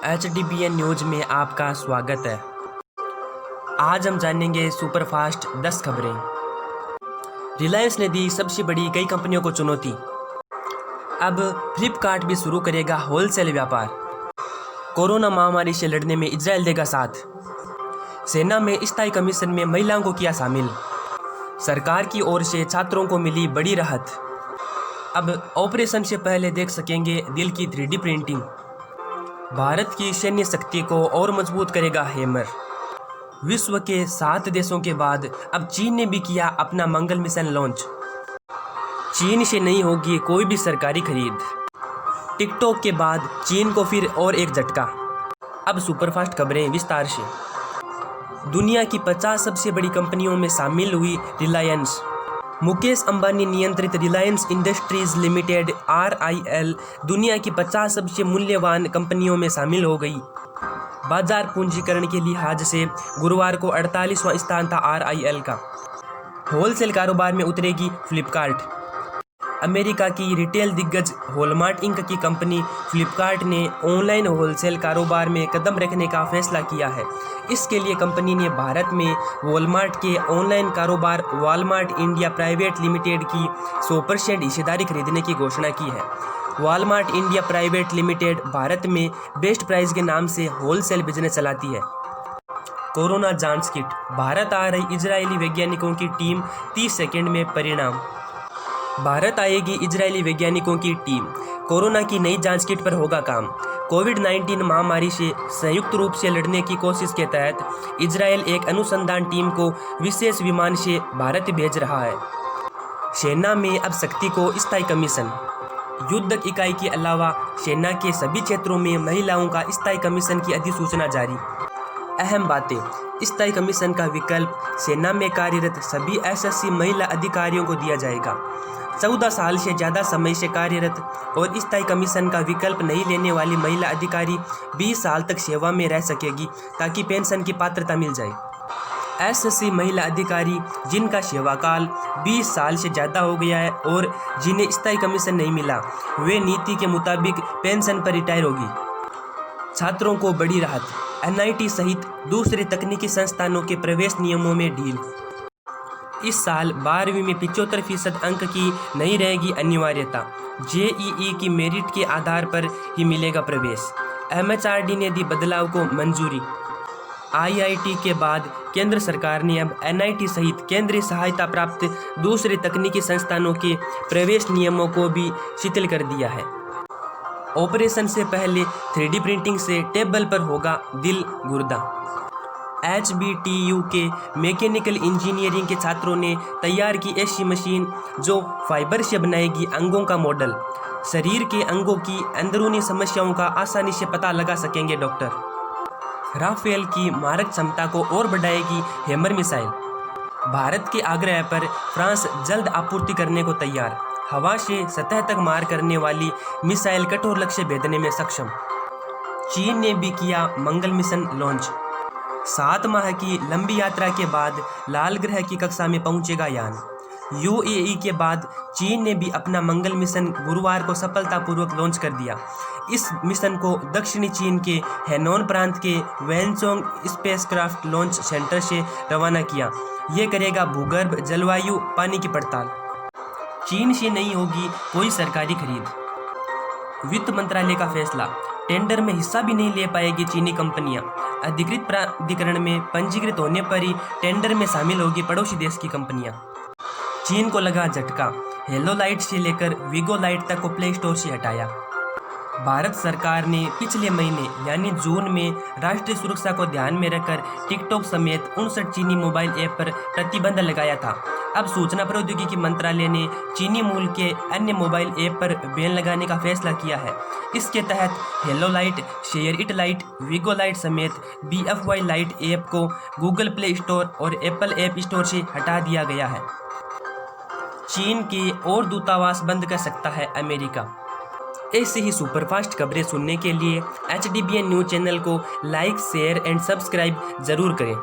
HDBN news में आपका स्वागत है। आज हम जानेंगे सुपरफास्ट 10 खबरें। रिलायंस ने दी सबसे बड़ी कई कंपनियों को चुनौती। अब फ्लिपकार्ट भी शुरू करेगा होलसेल व्यापार। कोरोना महामारी से लड़ने में इजरायल देगा साथ। सेना में स्थायी कमीशन में महिलाओं को किया शामिल। सरकार की ओर से छात्रों को मिली बड़ी राहत। अब ऑपरेशन से पहले देख सकेंगे दिल की 3D प्रिंटिंग। भारत की सैन्य शक्ति को और मजबूत करेगा हैमर। विश्व के 7 देशों के बाद अब चीन ने भी किया अपना मंगल मिशन लॉन्च। चीन से नहीं होगी कोई भी सरकारी खरीद। टिकटॉक के बाद चीन को फिर और एक झटका। अब सुपरफास्ट खबरें विस्तार से। दुनिया की 50 सबसे बड़ी कंपनियों में शामिल हुई रिलायंस। मुकेश अंबानी नियंत्रित रिलायंस इंडस्ट्रीज लिमिटेड RIL दुनिया की 50 सबसे मूल्यवान कंपनियों में शामिल हो गई। बाजार पूंजीकरण के लिहाज से गुरुवार को 48वां स्थान था RIL का। होलसेल कारोबार में उतरेगी फ्लिपकार्ट। अमेरिका की रिटेल दिग्गज वॉलमार्ट इंक की कंपनी फ्लिपकार्ट ने ऑनलाइन होलसेल कारोबार में कदम रखने का फैसला किया है। इसके लिए कंपनी ने भारत में वॉलमार्ट के ऑनलाइन कारोबार वॉलमार्ट इंडिया प्राइवेट लिमिटेड की 100% हिस्सेदारी खरीदने की घोषणा की है। Walmart India private limited Bharat में बेस्ट प्राइस के नाम से होलसेल बिजनेस चलाती है। कोरोना जांच किट। भारत आ रही इजरायली वैज्ञानिकों की टीम, 30 सेकंड में परिणाम। भारत आएगी इजरायली वैज्ञानिकों की टीम। कोरोना की नई जांच किट पर होगा काम। कोविड-19 महामारी से संयुक्त रूप से लड़ने की कोशिश के तहत इजरायल एक अनुसंधान टीम को विशेष विमान से भारत भेज रहा है। सेना में अब शक्ति को स्थायी कमीशन। युद्धक इकाई के अलावा सेना के सभी क्षेत्रों में महिलाओं का स्थायी कमीशन की अधिसूचना जारी। अहम बातें। स्थायी कमीशन का विकल्प सेना में कार्यरत सभी SSC महिला अधिकारियों को दिया जाएगा। 14 साल से ज़्यादा समय से कार्यरत और स्थायी कमीशन का विकल्प नहीं लेने वाली महिला अधिकारी 20 साल तक सेवा में रह सकेगी ताकि पेंशन की पात्रता मिल जाए। SSC महिला अधिकारी जिनका सेवाकाल 20 साल से ज़्यादा हो गया है और जिन्हें स्थायी कमीशन नहीं मिला, वे नीति के मुताबिक पेंशन पर रिटायर होगी। छात्रों को बड़ी राहत। NIT सहित दूसरे तकनीकी संस्थानों के प्रवेश नियमों में ढील। इस साल 12वीं में 75% अंक की नहीं रहेगी अनिवार्यता। JEE की मेरिट के आधार पर ही मिलेगा प्रवेश। MHRD ने दी बदलाव को मंजूरी। IIT के बाद केंद्र सरकार ने अब NIT सहित केंद्रीय सहायता प्राप्त दूसरे तकनीकी संस्थानों के प्रवेश नियमों को भी शिथिल कर दिया है। ऑपरेशन से पहले 3D प्रिंटिंग से टेबल पर होगा दिल गुर्दा। HBTU के मैकेनिकल इंजीनियरिंग के छात्रों ने तैयार की ऐसी मशीन जो फाइबर से बनाएगी अंगों का मॉडल। शरीर के अंगों की अंदरूनी समस्याओं का आसानी से पता लगा सकेंगे डॉक्टर। राफेल की मारक क्षमता को और बढ़ाएगी हैमर मिसाइल। भारत के आग्रह पर फ्रांस जल्द आपूर्ति करने को तैयार। हवा से सतह तक मार करने वाली मिसाइल कठोर लक्ष्य भेदने में सक्षम। चीन ने भी किया मंगल मिशन लॉन्च। 7 माह की लंबी यात्रा के बाद लाल ग्रह की कक्षा में पहुंचेगा यान। UAE के बाद चीन ने भी अपना मंगल मिशन गुरुवार को सफलतापूर्वक लॉन्च कर दिया। इस मिशन को दक्षिणी चीन के हेनोन प्रांत के वेनचोंग स्पेसक्राफ्ट लॉन्च सेंटर से रवाना किया। ये करेगा भूगर्भ, जलवायु, पानी की पड़ताल। चीन से नहीं होगी कोई सरकारी खरीद। वित्त मंत्रालय का फैसला। टेंडर में हिस्सा भी नहीं ले पाएगी चीनी कंपनियां। अधिकृत प्राधिकरण में पंजीकृत होने पर ही टेंडर में शामिल होगी पड़ोसी देश की कंपनियां। चीन को लगा झटका। हेलो लाइट से लेकर वीगो लाइट तक को प्ले स्टोर से हटाया। भारत सरकार ने पिछले महीने यानी जून में राष्ट्रीय सुरक्षा को ध्यान में रखकर टिकटॉक समेत 59 चीनी मोबाइल ऐप पर प्रतिबंध लगाया था। अब सूचना प्रौद्योगिकी मंत्रालय ने चीनी मूल के अन्य मोबाइल ऐप पर बैन लगाने का फैसला किया है। इसके तहत Helo lite, share it lite, Vigo lite समेत BFY लाइट ऐप को गूगल प्ले स्टोर और एप्पल ऐप स्टोर से हटा दिया गया है। चीन के और दूतावास बंद कर सकता है अमेरिका। ऐसे ही सुपरफास्ट खबरें सुनने के लिए HDBN न्यूज़ चैनल को लाइक, शेयर एंड सब्सक्राइब जरूर करें।